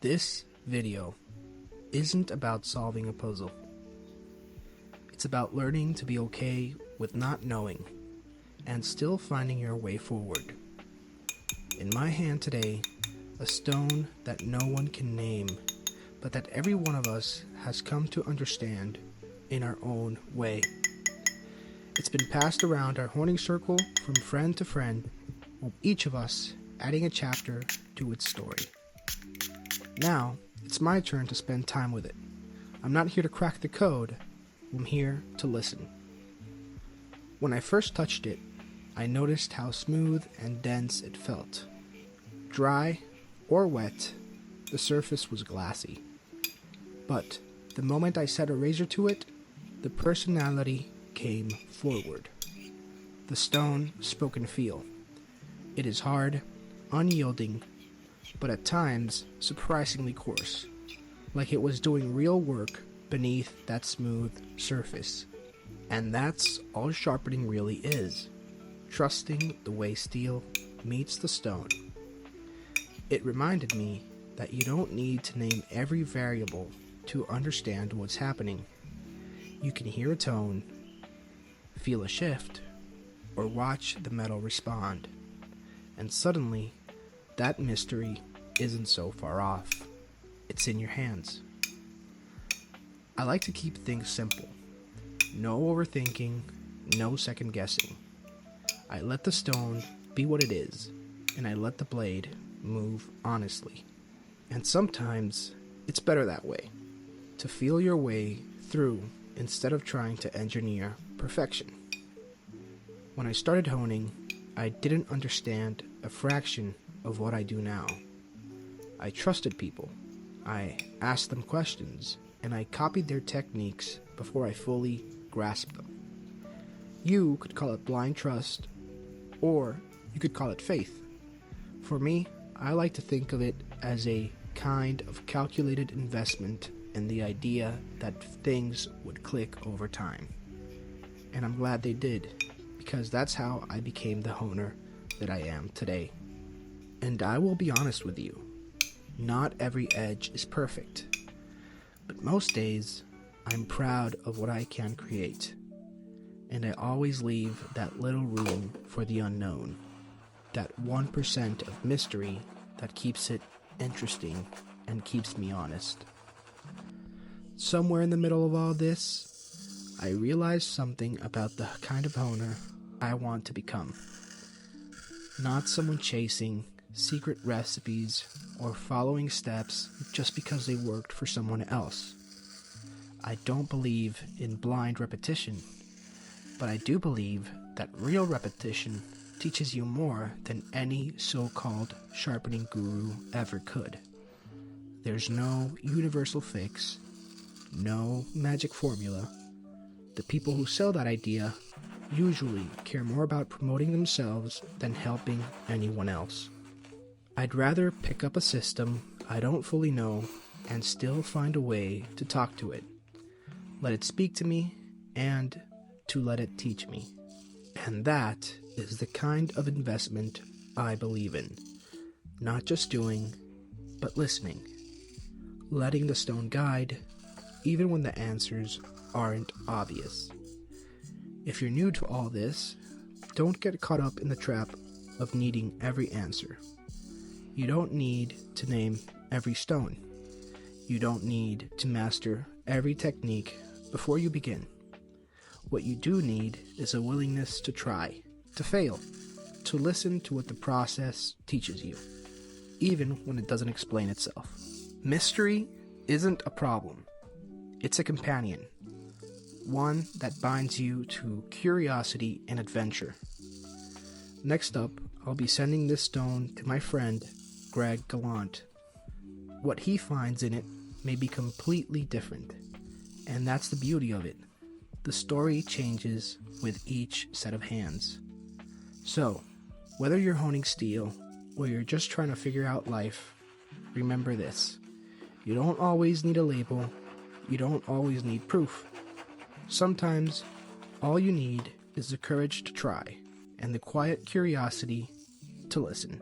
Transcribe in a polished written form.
This video isn't about solving a puzzle. It's about learning to be okay with not knowing and still finding your way forward. In my hand today, a stone that no one can name, but that every one of us has come to understand in our own way. It's been passed around our honing circle from friend to friend, with each of us adding a chapter to its story. Now, it's my turn to spend time with it. I'm not here to crack the code, I'm here to listen. When I first touched it, I noticed how smooth and dense it felt. Dry or wet, the surface was glassy. But the moment I set a razor to it, the personality came forward. The stone spoke and feel. It is hard, unyielding, but at times surprisingly coarse, like it was doing real work beneath that smooth surface. And that's all sharpening really is, trusting the way steel meets the stone. It reminded me that you don't need to name every variable to understand what's happening. You can hear a tone, feel a shift, or watch the metal respond, and suddenly that mystery isn't so far off. It's in your hands. I like to keep things simple. No overthinking, no second guessing. I let the stone be what it is, and I let the blade move honestly. And sometimes it's better that way, to feel your way through instead of trying to engineer perfection. When I started honing, I didn't understand a fraction of what I do now. I trusted people. I asked them questions, and I copied their techniques before I fully grasped them. You could call it blind trust, or you could call it faith. For me, I like to think of it as a kind of calculated investment in the idea that things would click over time. And I'm glad they did, because that's how I became the honer that I am today. And I will be honest with you, not every edge is perfect, but most days I'm proud of what I can create, and I always leave that little room for the unknown, that 1% of mystery that keeps it interesting and keeps me honest. Somewhere in the middle of all this, I realized something about the kind of honer I want to become. Not someone chasing secret recipes or following steps just because they worked for someone else. I don't believe in blind repetition, but I do believe that real repetition teaches you more than any so-called sharpening guru ever could. There's no universal fix, no magic formula. The people who sell that idea usually care more about promoting themselves than helping anyone else. I'd rather pick up a system I don't fully know and still find a way to talk to it, let it speak to me, and to let it teach me. And that is the kind of investment I believe in. Not just doing, but listening. Letting the stone guide, even when the answers aren't obvious. If you're new to all this, don't get caught up in the trap of needing every answer. You don't need to name every stone. You don't need to master every technique before you begin. What you do need is a willingness to try, to fail, to listen to what the process teaches you, even when it doesn't explain itself. Mystery isn't a problem. It's a companion, one that binds you to curiosity and adventure. Next up, I'll be sending this stone to my friend, Greg Gallant. What he finds in it may be completely different, and that's the beauty of it. The story changes with each set of hands. So, whether you're honing steel or you're just trying to figure out life, remember this. You don't always need a label. You don't always need proof. Sometimes, all you need is the courage to try and the quiet curiosity to listen.